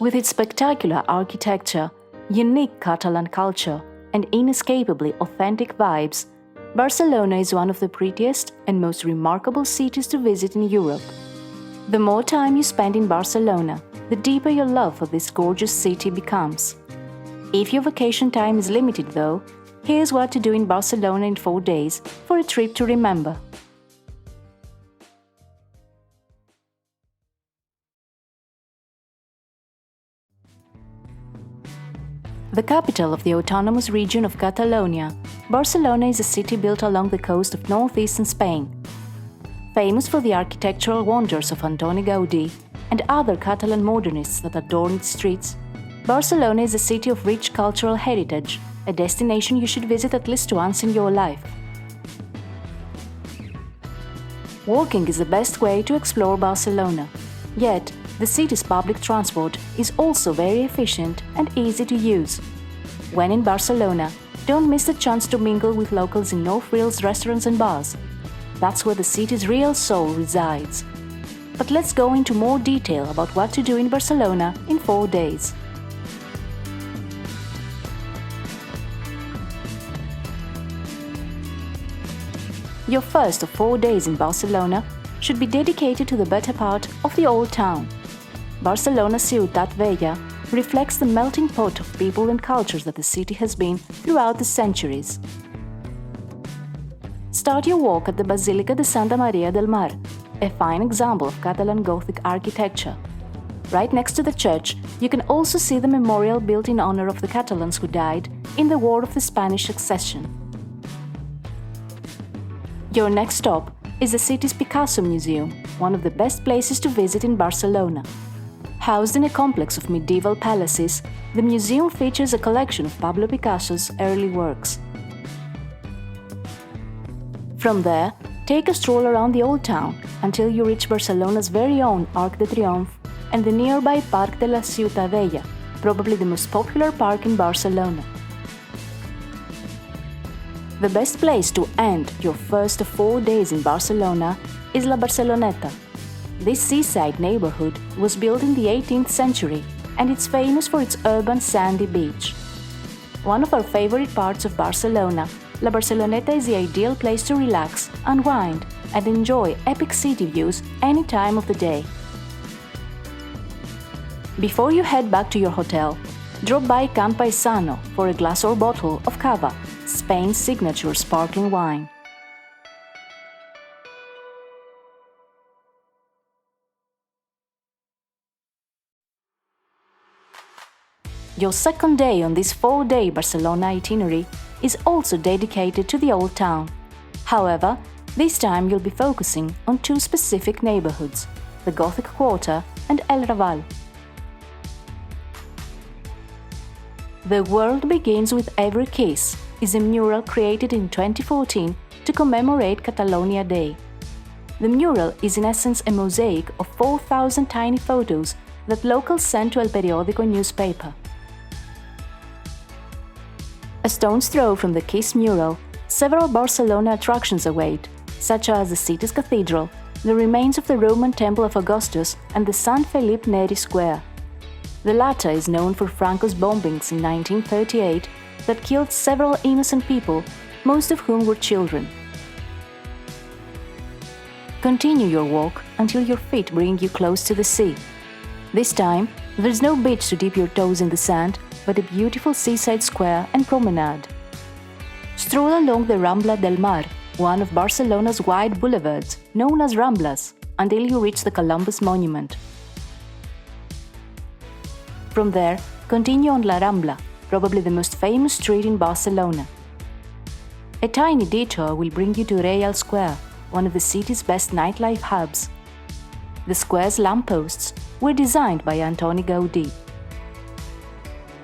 With its spectacular architecture, unique Catalan culture, and inescapably authentic vibes, Barcelona is one of the prettiest and most remarkable cities to visit in Europe. The more time you spend in Barcelona, the deeper your love for this gorgeous city becomes. If your vacation time is limited though, here's what to do in Barcelona in 4 days for a trip to remember. The capital of the autonomous region of Catalonia, Barcelona is a city built along the coast of northeastern Spain. Famous for the architectural wonders of Antoni Gaudi and other Catalan Modernists that adorn its streets, Barcelona is a city of rich cultural heritage, a destination you should visit at least once in your life. Walking is the best way to explore Barcelona, yet the city's public transport is also very efficient and easy to use. When in Barcelona, don't miss the chance to mingle with locals in no-frills restaurants and bars. That's where the city's real soul resides. But let's go into more detail about what to do in Barcelona in 4 days. Your first of 4 days in Barcelona should be dedicated to the better part of the Old Town. Barcelona's Ciutat Vella reflects the melting pot of people and cultures that the city has been throughout the centuries. Start your walk at the Basilica de Santa Maria del Mar, a fine example of Catalan Gothic architecture. Right next to the church, you can also see the memorial built in honor of the Catalans who died in the War of the Spanish Succession. Your next stop is the city's Picasso Museum, one of the best places to visit in Barcelona. Housed in a complex of medieval palaces, the museum features a collection of Pablo Picasso's early works. From there, take a stroll around the Old Town until you reach Barcelona's very own Arc de Triomphe and the nearby Parc de la Ciutat Vella, probably the most popular park in Barcelona. The best place to end your first of 4 days in Barcelona is La Barceloneta. This seaside neighborhood was built in the 18th century and it's famous for its urban sandy beach. One of our favorite parts of Barcelona, La Barceloneta is the ideal place to relax, unwind, and enjoy epic city views any time of the day. Before you head back to your hotel, drop by Can Paisano for a glass or bottle of cava, Spain's signature sparkling wine. Your second day on this 4-day Barcelona itinerary is also dedicated to the Old Town. However, this time you'll be focusing on 2 specific neighborhoods, the Gothic Quarter and El Raval. The World Begins with Every Kiss is a mural created in 2014 to commemorate Catalonia Day. The mural is in essence a mosaic of 4,000 tiny photos that locals sent to El Periódico newspaper. A stone's throw from the Kiss mural, several Barcelona attractions await, such as the city's cathedral, the remains of the Roman Temple of Augustus and the San Felipe Neri Square. The latter is known for Franco's bombings in 1938 that killed several innocent people, most of whom were children. Continue your walk until your feet bring you close to the sea. This time, there's no beach to dip your toes in the sand, but a beautiful seaside square and promenade. Stroll along the Rambla del Mar, one of Barcelona's wide boulevards, known as Ramblas, until you reach the Columbus Monument. From there, continue on La Rambla, probably the most famous street in Barcelona. A tiny detour will bring you to Real Square, one of the city's best nightlife hubs. The square's lampposts were designed by Antoni Gaudi.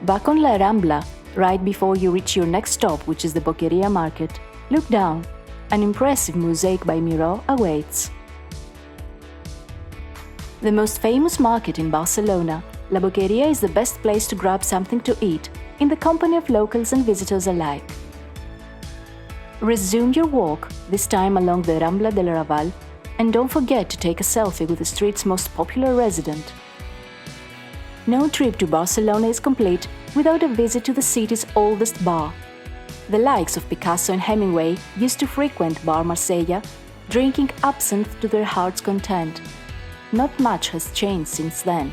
Back on La Rambla, right before you reach your next stop, which is the Boqueria Market, look down. An impressive mosaic by Miró awaits. The most famous market in Barcelona, La Boqueria is the best place to grab something to eat, in the company of locals and visitors alike. Resume your walk, this time along the Rambla del Raval, and don't forget to take a selfie with the street's most popular resident. No trip to Barcelona is complete without a visit to the city's oldest bar. The likes of Picasso and Hemingway used to frequent Bar Marsella, drinking absinthe to their heart's content. Not much has changed since then.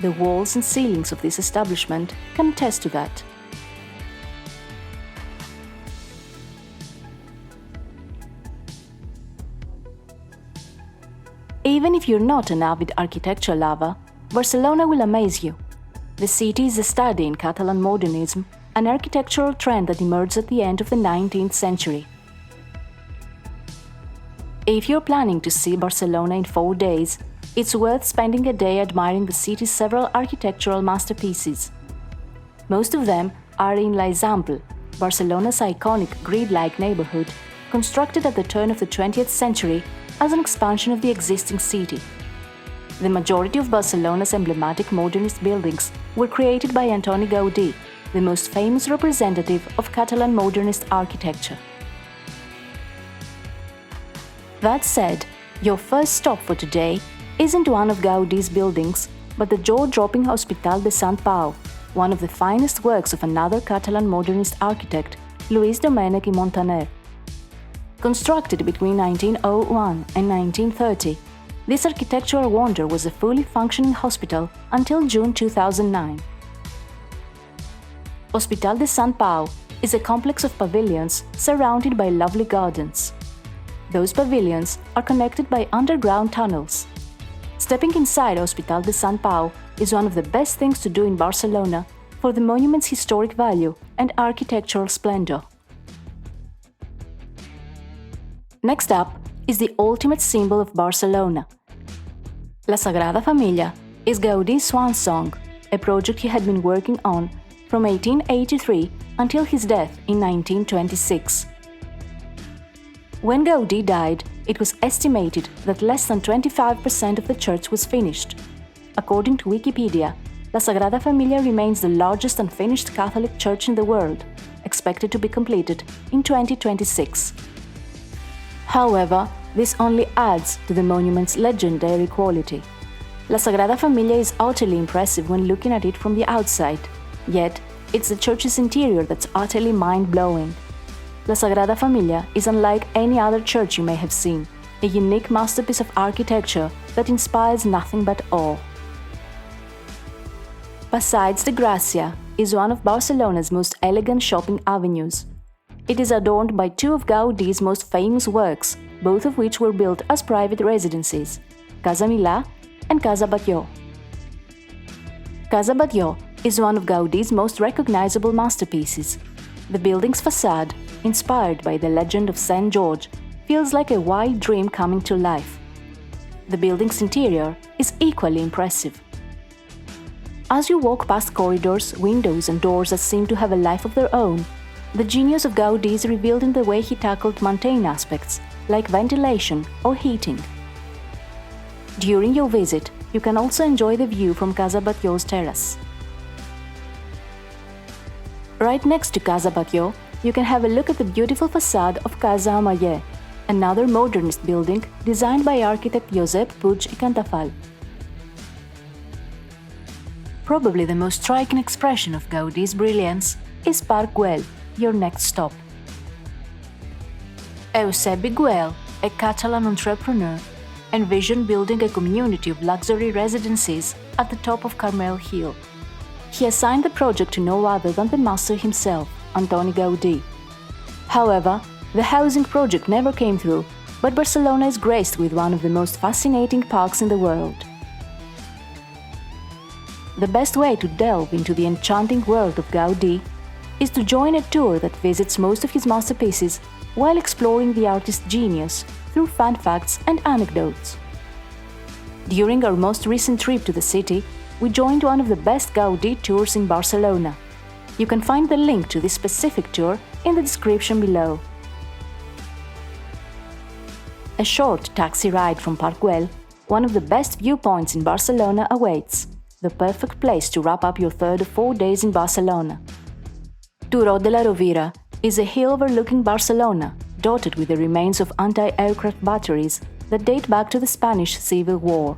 The walls and ceilings of this establishment can attest to that. Even if you're not an avid architecture lover, Barcelona will amaze you. The city is a study in Catalan Modernism, an architectural trend that emerged at the end of the 19th century. If you're planning to see Barcelona in 4 days, it's worth spending a day admiring the city's several architectural masterpieces. Most of them are in l'Eixample, Barcelona's iconic grid-like neighborhood, constructed at the turn of the 20th century as an expansion of the existing city. The majority of Barcelona's emblematic modernist buildings were created by Antoni Gaudi, the most famous representative of Catalan Modernist architecture. That said, your first stop for today isn't one of Gaudi's buildings, but the jaw-dropping Hospital de Sant Pau, one of the finest works of another Catalan Modernist architect, Lluís Domènech i Montaner. Constructed between 1901 and 1930, this architectural wonder was a fully functioning hospital until June 2009. Hospital de Sant Pau is a complex of pavilions surrounded by lovely gardens. Those pavilions are connected by underground tunnels. Stepping inside Hospital de Sant Pau is one of the best things to do in Barcelona for the monument's historic value and architectural splendor. Next up is the ultimate symbol of Barcelona. La Sagrada Familia is Gaudi's swan song, a project he had been working on from 1883 until his death in 1926. When Gaudi died, it was estimated that less than 25% of the church was finished. According to Wikipedia, La Sagrada Familia remains the largest unfinished Catholic church in the world, expected to be completed in 2026. However, this only adds to the monument's legendary quality. La Sagrada Familia is utterly impressive when looking at it from the outside, yet it's the church's interior that's utterly mind-blowing. La Sagrada Familia is unlike any other church you may have seen, a unique masterpiece of architecture that inspires nothing but awe. Besides the Gracia is one of Barcelona's most elegant shopping avenues. It is adorned by two of Gaudi's most famous works, both of which were built as private residences, Casa Milà and Casa Batlló. Casa Batlló is one of Gaudi's most recognizable masterpieces. The building's facade, inspired by the legend of St. George, feels like a wild dream coming to life. The building's interior is equally impressive. As you walk past corridors, windows and doors that seem to have a life of their own, the genius of Gaudi is revealed in the way he tackled mundane aspects, like ventilation or heating. During your visit, you can also enjoy the view from Casa Batlló's terrace. Right next to Casa Batlló, you can have a look at the beautiful facade of Casa Amaier, another modernist building designed by architect Josep Puig i Cantafal. Probably the most striking expression of Gaudi's brilliance is Parc Güell, your next stop. Eusebi Güell, a Catalan entrepreneur, envisioned building a community of luxury residences at the top of Carmel Hill. He assigned the project to no other than the master himself, Antoni Gaudi. However, the housing project never came through, but Barcelona is graced with one of the most fascinating parks in the world. The best way to delve into the enchanting world of Gaudi is to join a tour that visits most of his masterpieces while exploring the artist's genius through fun facts and anecdotes. During our most recent trip to the city, we joined one of the best Gaudi tours in Barcelona. You can find the link to this specific tour in the description below. A short taxi ride from Parc Güell, one of the best viewpoints in Barcelona, awaits, the perfect place to wrap up your third of 4 days in Barcelona. Turó de la Rovira is a hill overlooking Barcelona, dotted with the remains of anti-aircraft batteries that date back to the Spanish Civil War.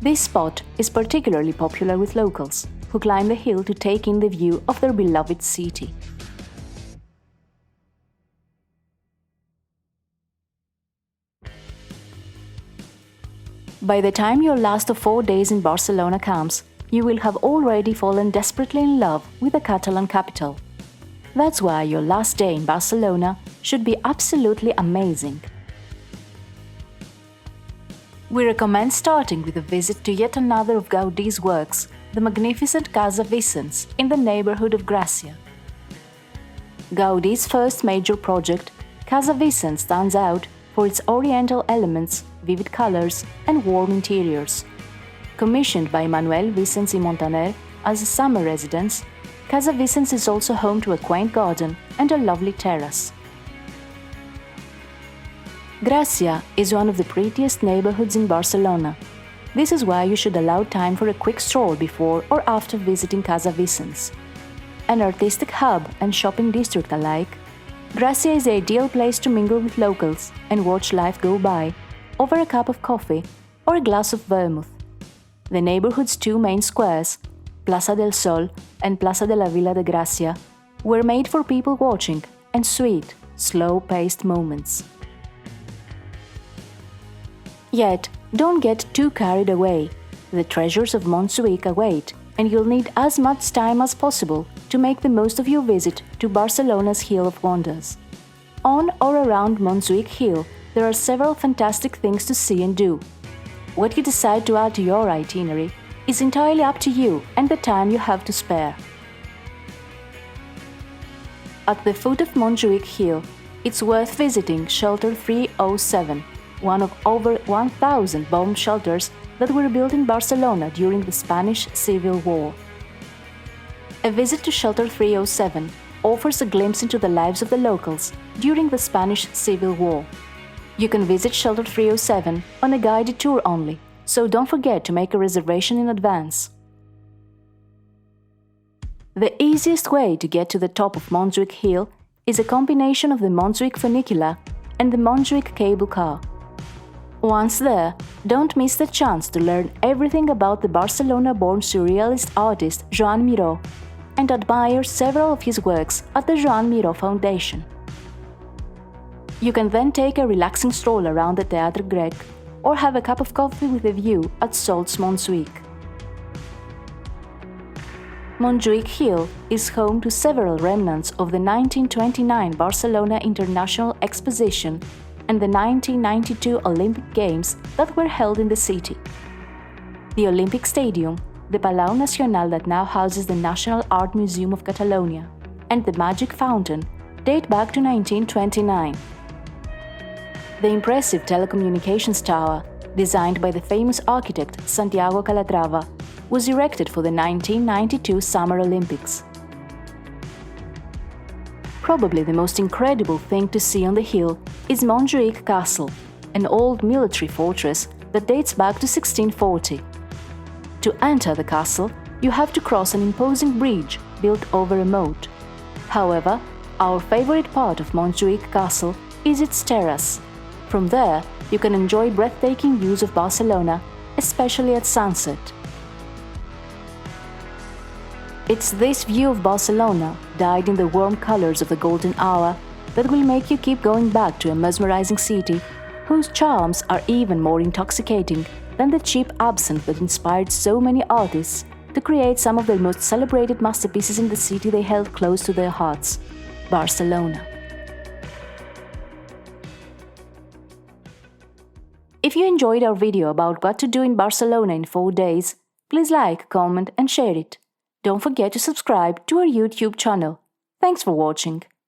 This spot is particularly popular with locals, who climb the hill to take in the view of their beloved city. By the time your last of 4 days in Barcelona comes, you will have already fallen desperately in love with the Catalan capital. That's why your last day in Barcelona should be absolutely amazing. We recommend starting with a visit to yet another of Gaudi's works, the magnificent Casa Vicens in the neighbourhood of Gracia. Gaudi's first major project, Casa Vicens stands out for its oriental elements, vivid colours and warm interiors. Commissioned by Manuel Vicens y Montaner as a summer residence, Casa Vicens is also home to a quaint garden and a lovely terrace. Gracia is one of the prettiest neighbourhoods in Barcelona. This is why you should allow time for a quick stroll before or after visiting Casa Vicens. An artistic hub and shopping district alike, Gracia is the ideal place to mingle with locals and watch life go by, over a cup of coffee or a glass of vermouth. The neighbourhood's two main squares, Plaza del Sol and Plaza de la Vila de Gracia, were made for people watching and sweet, slow-paced moments. Yet, don't get too carried away. The treasures of Montjuic await, and you'll need as much time as possible to make the most of your visit to Barcelona's Hill of Wonders. On or around Montjuic Hill, there are several fantastic things to see and do. What you decide to add to your itinerary is entirely up to you and the time you have to spare. At the foot of Montjuic Hill, it's worth visiting Shelter 307, one of over 1,000 bomb shelters that were built in Barcelona during the Spanish Civil War. A visit to Shelter 307 offers a glimpse into the lives of the locals during the Spanish Civil War. You can visit Shelter 307 on a guided tour only, so don't forget to make a reservation in advance. The easiest way to get to the top of Montjuic Hill is a combination of the Montjuic funicular and the Montjuic cable car. Once there, don't miss the chance to learn everything about the Barcelona-born surrealist artist Joan Miró and admire several of his works at the Joan Miró Foundation. You can then take a relaxing stroll around the Teatre Grec or have a cup of coffee with a view at Salt's Montjuic. Montjuic Hill is home to several remnants of the 1929 Barcelona International Exposition and the 1992 Olympic Games that were held in the city. The Olympic Stadium, the Palau Nacional that now houses the National Art Museum of Catalonia, and the Magic Fountain date back to 1929. The impressive telecommunications tower, designed by the famous architect Santiago Calatrava, was erected for the 1992 Summer Olympics. Probably the most incredible thing to see on the hill is Montjuic Castle, an old military fortress that dates back to 1640. To enter the castle, you have to cross an imposing bridge built over a moat. However, our favorite part of Montjuic Castle is its terrace. From there, you can enjoy breathtaking views of Barcelona, especially at sunset. It's this view of Barcelona, dyed in the warm colors of the golden hour, that will make you keep going back to a mesmerizing city whose charms are even more intoxicating than the cheap absinthe that inspired so many artists to create some of the most celebrated masterpieces in the city they held close to their hearts, Barcelona. If you enjoyed our video about what to do in Barcelona in 4 days, please like, comment and share it. Don't forget to subscribe to our YouTube channel. Thanks for watching.